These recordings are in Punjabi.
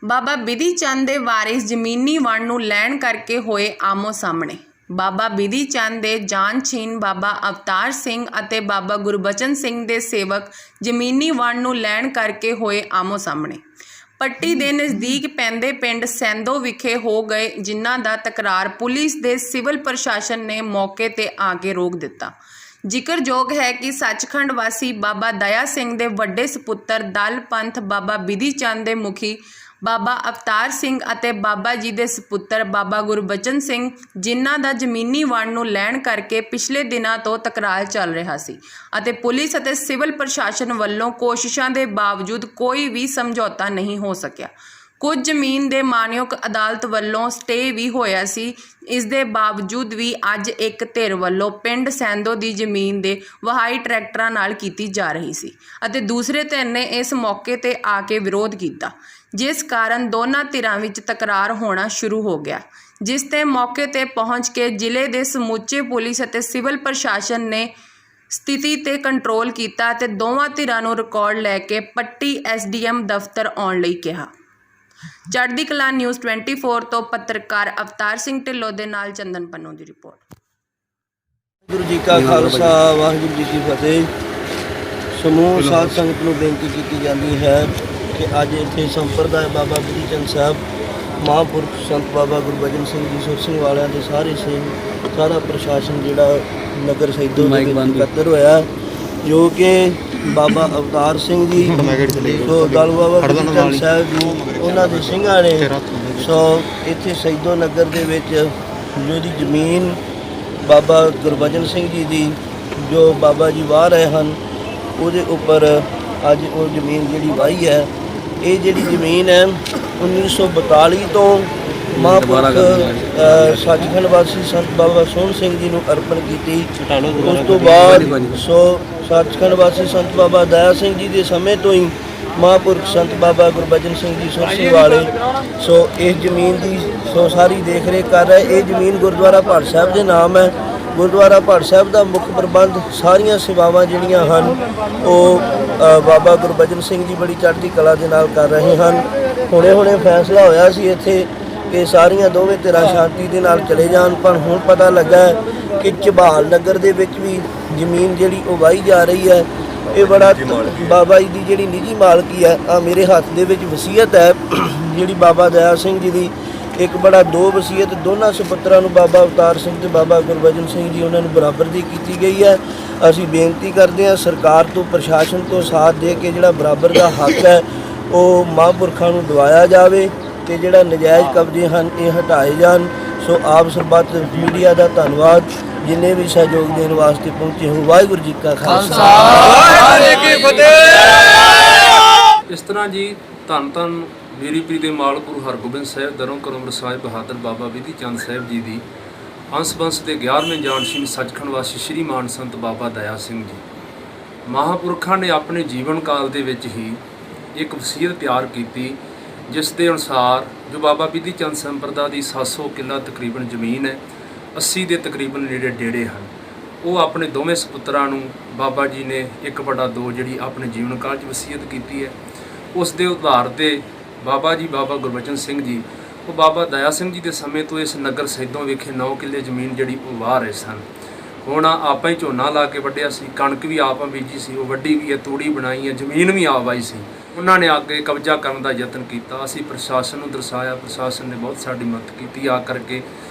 ਬਾਬਾ ਬਿਧੀ ਚੰਦ ਦੇ ਵਾਰਿਸ ਜ਼ਮੀਨੀ ਵੰਡ ਨੂੰ ਲੈਣ ਕਰਕੇ ਹੋਏ ਆਮੋ ਸਾਹਮਣੇ। ਬਾਬਾ ਬਿਧੀ ਚੰਦ ਦੇ ਜਾਨਸ਼ੀਨ ਬਾਬਾ ਅਵਤਾਰ ਸਿੰਘ ਅਤੇ ਬਾਬਾ ਗੁਰਬਚਨ ਸਿੰਘ ਦੇ ਸੇਵਕ ਜ਼ਮੀਨੀ ਵੰਡ ਨੂੰ ਲੈਣ ਕਰਕੇ ਹੋਏ ਆਮੋ ਸਾਹਮਣੇ। ਪੱਟੀ ਦੇ ਨਜ਼ਦੀਕ ਪੈਂਦੇ ਪਿੰਡ ਸੈਂਦੋ ਵਿਖੇ ਹੋ ਗਏ, ਜਿਨ੍ਹਾਂ ਦਾ ਤਕਰਾਰ ਪੁਲਿਸ ਦੇ ਸਿਵਲ ਪ੍ਰਸ਼ਾਸਨ ਨੇ ਮੌਕੇ ਤੇ ਆ ਕੇ ਰੋਕ ਦਿੱਤਾ। ਜ਼ਿਕਰਯੋਗ ਹੈ ਕਿ ਸੱਚਖੰਡ ਵਾਸੀ ਬਾਬਾ ਦਇਆ ਸਿੰਘ ਦੇ ਵੱਡੇ ਸਪੁੱਤਰ ਦਲ ਪੰਥ ਬਾਬਾ ਬਿਧੀ ਚੰਦ ਦੇ ਮੁਖੀ ਬਾਬਾ ਅਵਤਾਰ ਸਿੰਘ ਅਤੇ ਬਾਬਾ ਜੀ ਦੇ ਸਪੁੱਤਰ ਬਾਬਾ ਗੁਰਬਚਨ ਸਿੰਘ, ਜਿਨ੍ਹਾਂ ਦਾ ਜ਼ਮੀਨੀ ਵੰਡ ਨੂੰ ਲੈਣ ਕਰਕੇ ਪਿਛਲੇ ਦਿਨਾਂ ਤੋਂ ਤਕਰਾਰ ਚੱਲ ਰਿਹਾ ਸੀ ਅਤੇ ਪੁਲਿਸ ਅਤੇ ਸਿਵਲ ਪ੍ਰਸ਼ਾਸਨ ਵੱਲੋਂ ਕੋਸ਼ਿਸ਼ਾਂ ਦੇ ਬਾਵਜੂਦ ਕੋਈ ਵੀ ਸਮਝੌਤਾ ਨਹੀਂ ਹੋ ਸਕਿਆ। ਕੁਝ ਜ਼ਮੀਨ ਦੇ ਮਾਨਯੋਗ ਅਦਾਲਤ ਵੱਲੋਂ ਸਟੇ ਵੀ ਹੋਇਆ ਸੀ। ਇਸ ਦੇ ਬਾਵਜੂਦ ਵੀ ਅੱਜ ਇੱਕ ਧਿਰ ਵੱਲੋਂ ਪਿੰਡ ਸੈਂਦੋ ਦੀ ਜ਼ਮੀਨ ਦੇ ਵਹਾਈ ਟਰੈਕਟਰਾਂ ਨਾਲ ਕੀਤੀ ਜਾ ਰਹੀ ਸੀ ਅਤੇ ਦੂਸਰੇ ਧਿਰ ਨੇ ਇਸ ਮੌਕੇ ਤੇ ਆ ਕੇ ਵਿਰੋਧ ਕੀਤਾ, ਜਿਸ ਕਾਰਨ ਦੋਨਾਂ ਧਿਰਾਂ ਵਿੱਚ ਤਕਰਾਰ ਹੋਣਾ ਸ਼ੁਰੂ ਹੋ ਗਿਆ, ਜਿਸ ਤੇ ਮੌਕੇ ਤੇ ਪਹੁੰਚ ਕੇ ਜ਼ਿਲ੍ਹੇ ਦੇ ਸਮੁੱਚੇ ਪੁਲਿਸ ਅਤੇ ਸਿਵਲ ਪ੍ਰਸ਼ਾਸਨ ਨੇ ਸਥਿਤੀ ਤੇ ਕੰਟਰੋਲ ਕੀਤਾ ਅਤੇ ਦੋਵਾਂ ਧਿਰਾਂ ਨੂੰ ਰਿਕਾਰਡ ਲੈ ਕੇ ਪੱਟੀ SDM ਦਫ਼ਤਰ ਆਉਣ ਲਈ ਕਿਹਾ। ਚੜ੍ਹਦੀ ਕਲਾ ਨਿਊਜ਼ 24 ਤੋਂ ਪੱਤਰਕਾਰ ਅਵਤਾਰ ਸਿੰਘ ਢਿੱਲੋਂ ਦੇ ਨਾਲ ਚੰਦਨ ਪੰਨੂ ਦੀ ਰਿਪੋਰਟ। ਗੁਰੂ ਜੀ ਕਾ ਖਾਲਸਾ, ਵਾਹਿਗੁਰੂ ਜੀ ਕੀ ਫਤਿਹ। ਸਮੂਹ ਸਾਧ ਸੰਗਤ ਨੂੰ ਬੇਨਤੀ ਕੀਤੀ ਜਾਂਦੀ ਹੈ ਕਿ ਅੱਜ ਇੱਥੇ ਸੰਪਰਦਾਇ ਬਾਬਾ ਬਿਧੀ ਚੰਦ ਸਾਹਿਬ, ਮਹਾਂਪੁਰਖ ਸੰਤ ਬਾਬਾ ਗੁਰਬਚਨ ਸਿੰਘ ਜੀ ਸੁਰ ਸਿੰਘ ਵਾਲਿਆਂ ਦੇ ਸਾਰੇ ਸਾਰਾ ਪ੍ਰਸ਼ਾਸਨ ਜਿਹੜਾ ਨਗਰ ਸੈਦੋ ਦੇ ਵਿੱਚ ਇਕੱਤਰ ਹੋਇਆ, ਜੋ ਕਿ ਬਾਬਾ ਅਵਤਾਰ ਸਿੰਘ ਜੀ ਸੋ ਦਲ ਬਾਬਾ ਬਿਧੀ ਚੰਦ ਸਾਹਿਬ ਜੀ ਉਹਨਾਂ ਦੇ ਸਿੰਘਾਂ ਨੇ ਸੋ ਇੱਥੇ ਸੈਦੋ ਨਗਰ ਦੇ ਵਿੱਚ ਜਿਹੜੀ ਜ਼ਮੀਨ ਬਾਬਾ ਗੁਰਬਚਨ ਸਿੰਘ ਜੀ ਦੀ ਜੋ ਬਾਬਾ ਜੀ ਵਾਹ ਰਹੇ ਹਨ, ਉਹਦੇ ਉੱਪਰ ਅੱਜ ਉਹ ਜ਼ਮੀਨ ਜਿਹੜੀ ਵਾਹੀ ਹੈ, ਇਹ ਜਿਹੜੀ ਜ਼ਮੀਨ ਹੈ 1942 ਤੋਂ ਮਹਾਂਪੁਰਖ ਸੱਚਖੰਡ ਵਾਸੀ ਸੰਤ ਬਾਬਾ ਸੋਹਣ ਸਿੰਘ ਜੀ ਨੂੰ ਅਰਪਣ ਕੀਤੀ। ਉਸ ਤੋਂ ਬਾਅਦ ਸੋ ਸੱਚਖੰਡ ਵਾਸੀ ਸੰਤ ਬਾਬਾ ਦਇਆ ਸਿੰਘ ਜੀ ਦੇ ਸਮੇਂ ਤੋਂ ਹੀ ਮਹਾਂਪੁਰਖ ਸੰਤ ਬਾਬਾ ਗੁਰਬਚਨ ਸਿੰਘ ਜੀ ਸੁਰ ਸਿੰਘ ਵਾਲੇ ਸੋ ਇਸ ਜ਼ਮੀਨ ਦੀ ਸੋ ਸਾਰੀ ਦੇਖ ਰੇਖ ਕਰ ਰਹੇ। ਇਹ ਜ਼ਮੀਨ ਗੁਰਦੁਆਰਾ ਭਾਟ ਸਾਹਿਬ ਦੇ ਨਾਮ ਹੈ। ਗੁਰਦੁਆਰਾ ਭਾਟ ਸਾਹਿਬ ਦਾ ਮੁੱਖ ਪ੍ਰਬੰਧ, ਸਾਰੀਆਂ ਸੇਵਾਵਾਂ ਜਿਹੜੀਆਂ ਹਨ ਉਹ ਬਾਬਾ ਗੁਰਬਚਨ ਸਿੰਘ ਜੀ ਬੜੀ ਚੜ੍ਹਦੀ ਕਲਾ ਦੇ ਨਾਲ ਕਰ ਰਹੇ ਹਨ। ਹੁਣੇ ਫੈਸਲਾ ਹੋਇਆ ਸੀ ਇੱਥੇ ਕਿ ਸਾਰੀਆਂ ਦੋਵੇਂ ਧਿਰਾਂ ਸ਼ਾਂਤੀ ਦੇ ਨਾਲ ਚਲੇ ਜਾਣ, ਪਰ ਹੁਣ ਪਤਾ ਲੱਗਾ ਕਿ ਝਬਾਲ ਨਗਰ ਦੇ ਵਿੱਚ ਵੀ ਜ਼ਮੀਨ ਜਿਹੜੀ ਉਹ ਵਾਹੀ ਜਾ ਰਹੀ ਹੈ। ਇਹ ਬੜਾ ਬਾਬਾ ਜੀ ਦੀ ਜਿਹੜੀ ਨਿੱਜੀ ਮਾਲਕੀ ਹੈ, ਆ ਮੇਰੇ ਹੱਥ ਦੇ ਵਿੱਚ ਵਸੀਅਤ ਹੈ ਜਿਹੜੀ ਬਾਬਾ ਦਇਆ ਸਿੰਘ ਜੀ ਦੀ, ਇੱਕ ਬੜਾ ਦੋ ਵਸੀਅਤ ਦੋਨਾਂ ਸੁਪੁੱਤਰਾਂ ਨੂੰ ਬਾਬਾ ਅਵਤਾਰ ਸਿੰਘ ਤੇ ਬਾਬਾ ਗੁਰਬਚਨ ਸਿੰਘ ਜੀ ਉਹਨਾਂ ਨੂੰ ਬਰਾਬਰ ਦੀ ਕੀਤੀ ਗਈ ਹੈ। ਅਸੀਂ ਬੇਨਤੀ ਕਰਦੇ ਹਾਂ ਸਰਕਾਰ ਤੋਂ, ਪ੍ਰਸ਼ਾਸਨ ਤੋਂ ਸਾਥ ਦੇ ਕੇ ਜਿਹੜਾ ਬਰਾਬਰ ਦਾ ਹੱਕ ਹੈ ਉਹ ਮਹਾਂਪੁਰਖਾਂ ਨੂੰ ਦਿਵਾਇਆ ਜਾਵੇ ਤੇ ਜਿਹੜਾ ਨਜਾਇਜ਼ ਕਬਜ਼ੇ ਹਨ ਇਹ ਹਟਾਏ ਜਾਣ। ਸੋ ਆਪ ਸਰਬੱਤ ਮੀਡੀਆ ਦਾ ਧੰਨਵਾਦ, ਜਿੰਨੇ ਵੀ ਸਹਿਯੋਗ ਦੇਣ ਵਾਸਤੇ ਪਹੁੰਚੇ ਹੋ। ਵਾਹਿਗੁਰੂ ਜੀ ਕਾ ਖਾਲਸਾ, ਵਾਹਿਗੁਰੂ ਜੀ ਕੀ ਫਤਿਹ। ਇਸ ਤਰ੍ਹਾਂ ਜੀ ਧੰਨ ਧੰਨ ਮੇਰੀ ਪੀਰ ਦੇ ਮਾਲ ਗੁਰੂ ਹਰਗੋਬਿੰਦ ਸਾਹਿਬ ਦਰੋਂ ਕਰਮਰ ਸਾਹਿਬ ਬਹਾਦਰ ਬਾਬਾ ਬਿਧੀ ਚੰਦ ਸਾਹਿਬ ਜੀ ਦੀ ਅੰਸ ਬੰਸ ਦੇ 11ਵੇਂ ਜਾਨਸ਼ੀਨ ਸੱਚਖੰਡ ਵਾਸੀ ਸ਼੍ਰੀ ਮਾਨ ਸੰਤ ਬਾਬਾ ਦਇਆ ਸਿੰਘ ਜੀ ਮਹਾਂਪੁਰਖਾਂ ਨੇ ਆਪਣੇ ਜੀਵਨ ਕਾਲ ਦੇ ਵਿੱਚ ਹੀ ਇੱਕ ਵਸੀਅਤ ਤਿਆਰ ਕੀਤੀ, ਜਿਸ ਦੇ ਅਨੁਸਾਰ ਜੋ ਬਾਬਾ ਬਿਧੀ ਚੰਦ ਸੰਪਰਦਾ ਦੀ 700 ਕਿੱਲਾ ਤਕਰੀਬਨ ਜ਼ਮੀਨ ਹੈ, 80 ਦੇ ਤਕਰੀਬਨ ਨੇੜੇ ਡੇੜੇ ਹਨ, ਉਹ ਆਪਣੇ ਦੋਵੇਂ ਸਪੁੱਤਰਾਂ ਨੂੰ ਬਾਬਾ ਜੀ ਨੇ 1/2 ਜਿਹੜੀ ਆਪਣੇ ਜੀਵਨ ਕਾਲ 'ਚ ਵਸੀਅਤ ਕੀਤੀ ਹੈ। ਉਸ ਦੇ ਉਧਾਰ ਤੇ ਬਾਬਾ ਜੀ ਬਾਬਾ ਗੁਰਬਚਨ ਸਿੰਘ ਜੀ ਉਹ ਬਾਬਾ ਦਇਆ ਸਿੰਘ ਜੀ ਦੇ ਸਮੇਂ ਤੋਂ ਇਸ ਨਗਰ ਸੈਦੋਂ ਵਿਖੇ 9 ਕਿੱਲੇ ਜ਼ਮੀਨ ਜਿਹੜੀ ਉਹ ਵਾਹ ਰਹੇ ਸਨ। ਹੁਣ ਆਪਾਂ ਹੀ ਝੋਨਾ ਲਾ ਕੇ ਵੱਢਿਆ ਸੀ, ਕਣਕ ਵੀ ਆਪਾਂ ਬੀਜੀ ਸੀ, ਉਹ ਵੱਢੀ ਵੀ ਹੈ, ਤੂੜੀ ਬਣਾਈ ਹੈ, ਜ਼ਮੀਨ ਵੀ ਆਪ ਵਾਈ ਸੀ। ਉਹਨਾਂ ਨੇ ਅੱਗੇ ਕਬਜ਼ਾ ਕਰਨ ਦਾ ਯਤਨ ਕੀਤਾ। ਅਸੀਂ ਪ੍ਰਸ਼ਾਸਨ ਨੂੰ ਦਰਸਾਇਆ, ਪ੍ਰਸ਼ਾਸਨ ਨੇ ਬਹੁਤ ਸਾਡੀ ਮਦਦ ਕੀਤੀ ਆ ਕਰਕੇ,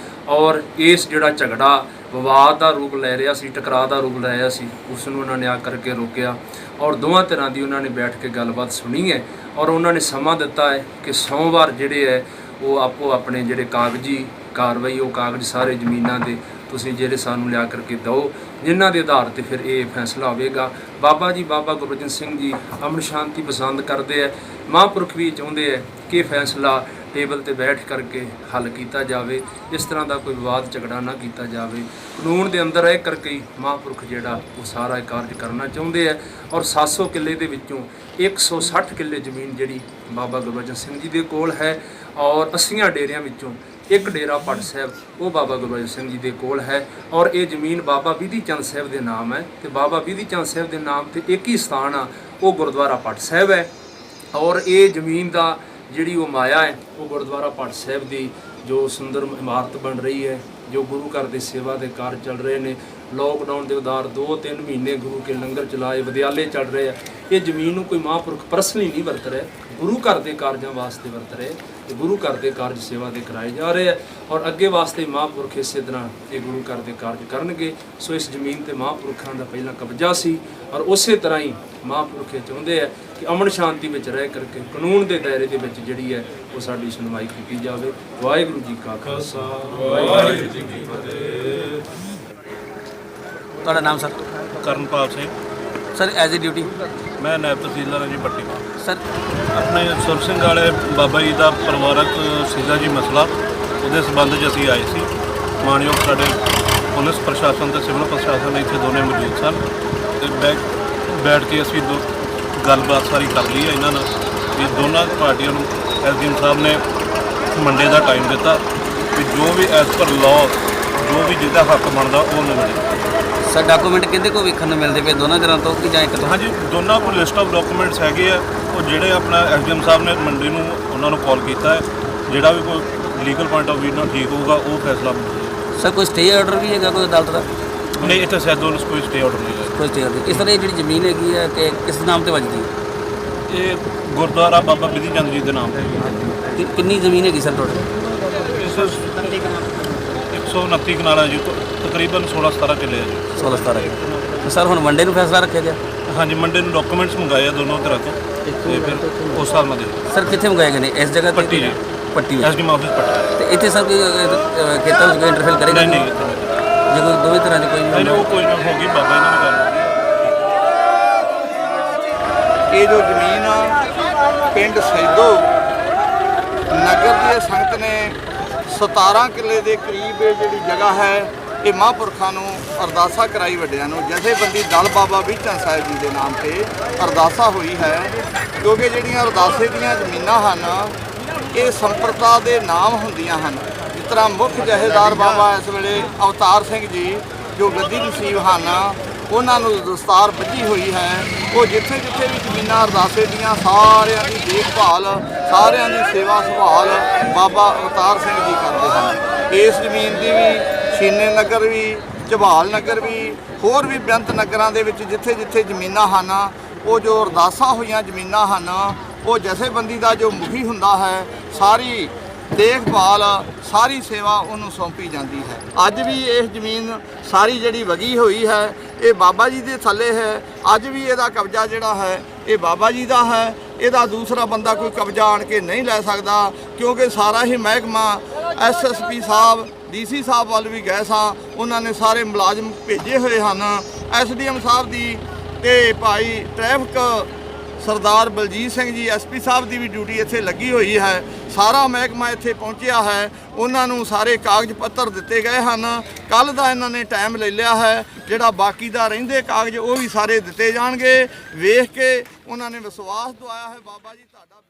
ਔਰ ਇਸ ਜਿਹੜਾ ਝਗੜਾ ਵਿਵਾਦ ਦਾ ਰੂਪ ਲੈ ਰਿਹਾ ਸੀ, ਟਕਰਾਅ ਦਾ ਰੂਪ ਲੈ ਰਿਹਾ ਸੀ, ਉਸ ਨੂੰ ਉਹਨਾਂ ਨੇ ਆ ਕਰਕੇ ਰੋਕਿਆ ਔਰ ਦੋਵਾਂ ਧਿਰਾਂ ਦੀ ਉਹਨਾਂ ਨੇ ਬੈਠ ਕੇ ਗੱਲਬਾਤ ਸੁਣੀ ਹੈ ਔਰ ਉਹਨਾਂ ਨੇ ਸਮਾਂ ਦਿੱਤਾ ਹੈ ਕਿ ਸੋਮਵਾਰ ਜਿਹੜੇ ਹੈ ਉਹ ਆਪੋ ਆਪਣੇ ਜਿਹੜੇ ਕਾਗਜ਼ੀ ਕਾਰਵਾਈ, ਉਹ ਕਾਗਜ਼ ਸਾਰੇ ਜ਼ਮੀਨਾਂ ਦੇ ਤੁਸੀਂ ਜਿਹੜੇ ਸਾਨੂੰ ਲਿਆ ਕਰਕੇ ਦਿਓ, ਜਿਨ੍ਹਾਂ ਦੇ ਆਧਾਰ 'ਤੇ ਫਿਰ ਇਹ ਫੈਸਲਾ ਹੋਵੇਗਾ। ਬਾਬਾ ਜੀ ਬਾਬਾ ਗੁਰਬਚਨ ਸਿੰਘ ਜੀ ਅਮਨ ਸ਼ਾਂਤੀ ਪਸੰਦ ਕਰਦੇ ਹੈ, ਮਹਾਂਪੁਰਖ ਵੀ ਚਾਹੁੰਦੇ ਹੈ ਕਿ ਫੈਸਲਾ ਟੇਬਲ ਤੇ ਬੈਠ ਕਰਕੇ ਹੱਲ ਕੀਤਾ ਜਾਵੇ, ਇਸ ਤਰ੍ਹਾਂ ਦਾ ਕੋਈ ਵਿਵਾਦ ਝਗੜਾ ਨਾ ਕੀਤਾ ਜਾਵੇ। ਕਾਨੂੰਨ ਦੇ ਅੰਦਰ ਇਹ ਕਰਕੇ ਹੀ ਮਹਾਂਪੁਰਖ ਜਿਹੜਾ ਉਹ ਸਾਰਾ ਕਾਰਜ ਕਰਨਾ ਚਾਹੁੰਦੇ ਹੈ ਔਰ 700 ਕਿੱਲੇ ਦੇ ਵਿੱਚੋਂ 160 ਕਿੱਲੇ ਜ਼ਮੀਨ ਜਿਹੜੀ ਬਾਬਾ ਗੁਰਬਚਨ ਸਿੰਘ ਜੀ ਦੇ ਕੋਲ ਹੈ ਔਰ 80 ਡੇਰਿਆਂ ਵਿੱਚੋਂ ਇੱਕ ਡੇਰਾ ਭੱਟ ਸਾਹਿਬ ਉਹ ਬਾਬਾ ਗੁਰਬਚਨ ਸਿੰਘ ਜੀ ਦੇ ਕੋਲ ਹੈ ਔਰ ਇਹ ਜ਼ਮੀਨ ਬਾਬਾ ਬਿਧੀ ਚੰਦ ਸਾਹਿਬ ਦੇ ਨਾਮ ਹੈ ਤੇ ਬਾਬਾ ਬਿਧੀ ਚੰਦ ਸਾਹਿਬ ਦੇ ਨਾਮ ਤੇ ਇੱਕ ਹੀ ਸਥਾਨ ਆ, ਉਹ ਗੁਰਦੁਆਰਾ ਭੱਟ ਸਾਹਿਬ ਹੈ ਔਰ ਇਹ ਜ਼ਮੀਨ ਦਾ ਜਿਹੜੀ ਉਹ ਮਾਇਆ ਹੈ ਉਹ ਗੁਰਦੁਆਰਾ ਭੱਟ ਸਾਹਿਬ ਦੀ ਜੋ ਸੁੰਦਰ ਇਮਾਰਤ ਬਣ ਰਹੀ ਹੈ, ਜੋ ਗੁਰੂ ਘਰ ਦੀ ਸੇਵਾ ਦੇ ਕਾਰਜ ਚੱਲ ਰਹੇ ਨੇ। ਲੋਕਡਾਊਨ ਦੇ ਉਦਾਰ 2-3 ਮਹੀਨੇ ਗੁਰੂ ਕੇ ਲੰਗਰ ਚਲਾਏ, ਵਿਦਿਆਲੇ ਚੱਲ ਰਹੇ ਆ। ਇਹ ਜ਼ਮੀਨ ਨੂੰ ਕੋਈ ਮਹਾਂਪੁਰਖ ਪਰਸਨਲੀ ਨਹੀਂ ਵਰਤ ਰਿਹਾ, ਗੁਰੂ ਘਰ ਦੇ ਕਾਰਜਾਂ ਵਾਸਤੇ ਵਰਤ ਰਹੇ ਤੇ ਗੁਰੂ ਘਰ ਦੇ ਕਾਰਜ ਸੇਵਾ ਦੇ ਕਰਾਏ ਜਾ ਰਹੇ ਆ ਔਰ ਅੱਗੇ ਵਾਸਤੇ ਮਹਾਂਪੁਰਖ ਇਸੇ ਤਰ੍ਹਾਂ ਇਹ ਗੁਰੂ ਘਰ ਦੇ ਕਾਰਜ ਕਰਨਗੇ। ਸੋ ਇਸ ਜ਼ਮੀਨ ਤੇ ਮਹਾਂਪੁਰਖਾਂ ਦਾ ਪਹਿਲਾਂ ਕਬਜ਼ਾ ਸੀ ਔਰ ਉਸੇ ਤਰ੍ਹਾਂ ਹੀ ਮਹਾਂਪੁਰਖ ਇਹ ਚਾਹੁੰਦੇ ਆ ਕਿ ਅਮਨ ਸ਼ਾਂਤੀ ਵਿੱਚ ਰਹਿ ਕਰਕੇ ਕਾਨੂੰਨ ਦੇ ਦਾਇਰੇ ਦੇ ਵਿੱਚ ਜਿਹੜੀ ਹੈ ਉਹ ਸਾਡੀ ਸੁਣਵਾਈ ਕੀਤੀ ਜਾਵੇ। ਵਾਹਿਗੁਰੂ ਜੀ ਕਾ ਖਾਲਸਾ, ਵਾਹਿਗੁਰੂ ਜੀ ਕੀ ਫਤਿਹ। ਤੁਹਾਡਾ ਨਾਮ sir? Karanpal Singh sir as a duty? ਮੈਂ ਨਾਇਬ ਤਹਿਸੀਲਦਾਰ ਹਾਂ ਜੀ ਪੱਟੀ। ਸਰ ਆਪਣੇ ਸੁਰ ਸਿੰਘ ਵਾਲੇ ਬਾਬਾ ਜੀ ਦਾ ਪਰਿਵਾਰਕ ਸੀਗਾ ਜੀ ਮਸਲਾ, ਉਹਦੇ ਸੰਬੰਧ 'ਚ ਅਸੀਂ ਆਏ ਸੀ। ਮਾਣਯੋਗ ਸਾਡੇ ਪੁਲਿਸ ਪ੍ਰਸ਼ਾਸਨ ਤੇ ਸਿਵਲ ਪ੍ਰਸ਼ਾਸਨ ਇੱਥੇ ਦੋਨੇ ਮੌਜੂਦ ਸਨ ਤੇ ਬੈਠ ਕੇ ਅਸੀਂ ਗੱਲਬਾਤ ਸਾਰੀ ਕਰ ਲਈ ਹੈ ਇਹਨਾਂ ਨਾਲ ਵੀ ਦੋਨਾਂ ਪਾਰਟੀਆਂ ਨੂੰ ਐਸਡੀਐਮ ਸਾਹਿਬ ਨੇ ਮੰਡੇ ਦਾ ਟਾਈਮ ਦਿੱਤਾ ਵੀ ਜੋ ਵੀ ਐਸ ਪਰ ਲਾਅ ਜੋ ਵੀ ਜਿਹਦਾ ਹੱਕ ਬਣਦਾ ਉਹ ਮਿਲੇ। ਸਰ ਡਾਕੂਮੈਂਟ ਕਿਹਦੇ ਕੋਲ ਵੇਖਣ ਨੂੰ ਮਿਲਦੇ ਪਏ, ਦੋਨਾਂ ਤਰ੍ਹਾਂ ਤੋਂ ਕਿ ਜਾਂ ਇੱਕ ਤੋਂ? ਹਾਂਜੀ, ਦੋਨਾਂ ਕੋਲ ਲਿਸਟ ਆਫ ਡਾਕੂਮੈਂਟਸ ਹੈਗੇ ਆ। ਉਹ ਜਿਹੜੇ ਆਪਣਾ ਐਸਡੀਐਮ ਸਾਹਿਬ ਨੇ ਮੰਡੀ ਨੂੰ ਉਹਨਾਂ ਨੂੰ ਕਾਲ ਕੀਤਾ ਹੈ, ਜਿਹੜਾ ਵੀ ਕੋਈ ਲੀਗਲ ਪੁਆਇੰਟ ਆਫ ਵਿਊ ਨਾਲ ਠੀਕ ਹੋਊਗਾ ਉਹ ਫੈਸਲਾ ਮਿਲੇਗਾ। ਸਰ ਕੋਈ ਸਟੇ ਆਰਡਰ ਵੀ ਹੈਗਾ ਕੋਈ ਅਦਾਲਤ ਦਾ? ਨਹੀਂ, ਇੱਥੇ ਸੈਦੋਲ ਕੋਈ ਸਟੇ ਆਰਡਰ ਨਹੀਂ ਹੈ। ਕੋਈ ਸਟੇ ਆਰਡਰ? ਇਸ ਤਰ੍ਹਾਂ ਇਹ ਜਿਹੜੀ ਜ਼ਮੀਨ ਹੈਗੀ ਹੈ ਕਿ ਕਿਸ ਨਾਮ ਤੇ ਵੱਜਦੀ ਹੈ? ਇਹ ਗੁਰਦੁਆਰਾ ਬਾਬਾ ਬਿਧੀ ਚੰਦ ਜੀ ਦੇ ਨਾਮ ਤੇ। ਕਿੰਨੀ ਜ਼ਮੀਨ ਹੈਗੀ ਸਰ ਟੋਟਲ? ਇਸ 129 ਕਨਾਲਾਂ ਜੀ, ਤਕਰੀਬਨ 16-17 ਕਿੱਲੇ ਆ ਜੀ। 16-17। ਸਰ ਹੁਣ ਮੰਡੇ ਨੂੰ ਫੈਸਲਾ ਰੱਖਿਆ ਗਿਆ? ਹਾਂਜੀ, ਮੰਡੇ ਨੂੰ ਡਾਕੂਮੈਂਟਸ ਮੰਗਾਏ ਆ ਦੋਨੋਂ ਤਰ੍ਹਾਂ ਤੋਂ ਤੇ ਫਿਰ ਉਸ ਹਿਸਾਬ ਨਾਲ ਦੇ ਸਰ ਕਿੱਥੇ ਮੰਗਾਏ ਗਏ ਨੇ? ਇਸ ਜਗ੍ਹਾ ਤੇ? ਪੱਟੀ ਜੀ, ਪੱਟੀ ਵਿੱਚ। ਐਸਡੀਐਮ ਆਫਿਸ ਪੱਟੀ। ਤੇ ਇੱਥੇ ਸਰ ਕੋਈ ਖੇਤਾਂ ਵਿੱਚ ਕੋਈ ਇੰਟਰਫੇਅਰ ਕਰੇਗਾ? ਨਹੀਂ ਨਹੀਂ, ਇੱਥੇ ਜੇ ਕੋਈ ਦੋਵੇਂ ਤਰ੍ਹਾਂ ਦੀ ਕੋਈ ਨਹੀਂ, ਉਹ ਕੋਈ ਨਾ ਹੋਗੀ, ਬਾਬਾ ਇਹਨਾਂ ਨੇ ਕਰ ਇਹ ਜੋ ਜ਼ਮੀਨ ਆ ਪਿੰਡ ਸੈਦੋ ਨਗਰ ਦੀ ਸੰਗਤ ਨੇ 17 ਕਿੱਲੇ ਦੇ ਕਰੀਬ ਇਹ ਜਿਹੜੀ ਜਗ੍ਹਾ ਹੈ ਇਹ ਮਹਾਂਪੁਰਖਾਂ ਨੂੰ ਅਰਦਾਸਾ ਕਰਾਈ ਵੱਡਿਆਂ ਨੂੰ ਜਥੇਬੰਦੀ ਦਲ ਬਾਬਾ ਬਿਧੀਚੰਦ ਸਾਹਿਬ ਜੀ ਦੇ ਨਾਮ ਤੇ ਅਰਦਾਸਾ ਹੋਈ ਹੈ। ਕਿਉਂਕਿ ਜਿਹੜੀਆਂ ਅਰਦਾਸੇ ਦੀਆਂ ਜ਼ਮੀਨਾਂ ਹਨ ਇਹ ਸੰਪਰਦਾ ਦੇ ਨਾਮ ਹੁੰਦੀਆਂ ਹਨ। ਜਿਸ ਤਰ੍ਹਾਂ ਮੁੱਖ ਜਥੇਦਾਰ ਬਾਬਾ ਇਸ ਵੇਲੇ ਅਵਤਾਰ ਸਿੰਘ ਜੀ ਜੋ ਗੱਦੀ ਨਸੀਬ ਹਨ ਉਹਨਾਂ ਨੂੰ ਦਸਤਾਰ ਬੱਝੀ ਹੋਈ ਹੈ। ਉਹ ਜਿੱਥੇ ਜਿੱਥੇ ਵੀ ਜ਼ਮੀਨਾਂ ਅਰਦਾਸੇ ਦੀਆਂ ਸਾਰਿਆਂ ਦੀ ਦੇਖਭਾਲ ਸਾਰਿਆਂ ਦੀ ਸੇਵਾ ਸੰਭਾਲ ਬਾਬਾ ਅਵਤਾਰ ਸਿੰਘ ਜੀ ਕਰਦੇ ਹਨ। ਇਸ ਜ਼ਮੀਨ ਦੀ ਵੀ ਛੀਨੇ ਨਗਰ ਵੀ ਝਬਾਲ ਨਗਰ ਵੀ ਹੋਰ ਵੀ ਬੇਅੰਤ ਨਗਰਾਂ ਦੇ ਵਿੱਚ ਜਿੱਥੇ ਜਿੱਥੇ ਜ਼ਮੀਨਾਂ ਹਨ ਉਹ ਜੋ ਅਰਦਾਸਾਂ ਹੋਈਆਂ ਜ਼ਮੀਨਾਂ ਹਨ ਉਹ ਜਥੇਬੰਦੀ ਦਾ ਜੋ ਮੁਖੀ ਹੁੰਦਾ ਹੈ ਸਾਰੀ ਦੇਖਭਾਲ ਸਾਰੀ ਸੇਵਾ ਉਹਨੂੰ ਸੌਂਪੀ ਜਾਂਦੀ ਹੈ। ਅੱਜ ਵੀ ਇਹ ਜ਼ਮੀਨ ਸਾਰੀ ਜਿਹੜੀ ਵਗੀ ਹੋਈ ਹੈ ਇਹ ਬਾਬਾ ਜੀ ਦੇ ਥੱਲੇ ਹੈ। ਅੱਜ ਵੀ ਇਹਦਾ ਕਬਜ਼ਾ ਜਿਹੜਾ ਹੈ ਇਹ ਬਾਬਾ ਜੀ ਦਾ ਹੈ। ਇਹਦਾ ਦੂਸਰਾ ਬੰਦਾ ਕੋਈ ਕਬਜ਼ਾ ਆਣ ਕੇ ਨਹੀਂ ਲੈ ਸਕਦਾ ਕਿਉਂਕਿ ਸਾਰਾ ਹੀ ਮਹਿਕਮਾ ਐਸਐਸਪੀ ਸਾਹਿਬ ਡੀਸੀ ਸਾਹਿਬ ਵੱਲ ਵੀ ਗਏ ਸਾਂ, ਉਹਨਾਂ ਨੇ ਸਾਰੇ ਮੁਲਾਜ਼ਮ ਭੇਜੇ ਹੋਏ ਹਨ। ਐਸਡੀਐਮ ਸਾਹਿਬ ਦੀ ਤੇ ਭਾਈ ਟ੍ਰੈਫਿਕ ਸਰਦਾਰ ਬਲਜੀਤ ਸਿੰਘ ਜੀ ਐਸਪੀ ਸਾਹਿਬ ਦੀ ਵੀ ਡਿਊਟੀ ਇੱਥੇ ਲੱਗੀ ਹੋਈ ਹੈ। ਸਾਰਾ ਮਹਿਕਮਾ ਇੱਥੇ ਪਹੁੰਚਿਆ ਹੈ। ਉਹਨਾਂ ਨੂੰ ਸਾਰੇ ਕਾਗਜ਼ ਪੱਤਰ ਦਿੱਤੇ ਗਏ ਹਨ। ਕੱਲ੍ਹ ਦਾ ਇਹਨਾਂ ਨੇ ਟਾਈਮ ਲੈ ਲਿਆ ਹੈ। ਜਿਹੜਾ ਬਾਕੀ ਦਾ ਰਹਿੰਦੇ ਕਾਗਜ਼ ਉਹ ਵੀ ਸਾਰੇ ਦਿੱਤੇ ਜਾਣਗੇ। ਵੇਖ ਕੇ ਉਹਨਾਂ ਨੇ ਵਿਸ਼ਵਾਸ ਦਵਾਇਆ ਹੈ ਬਾਬਾ ਜੀ ਤੁਹਾਡਾ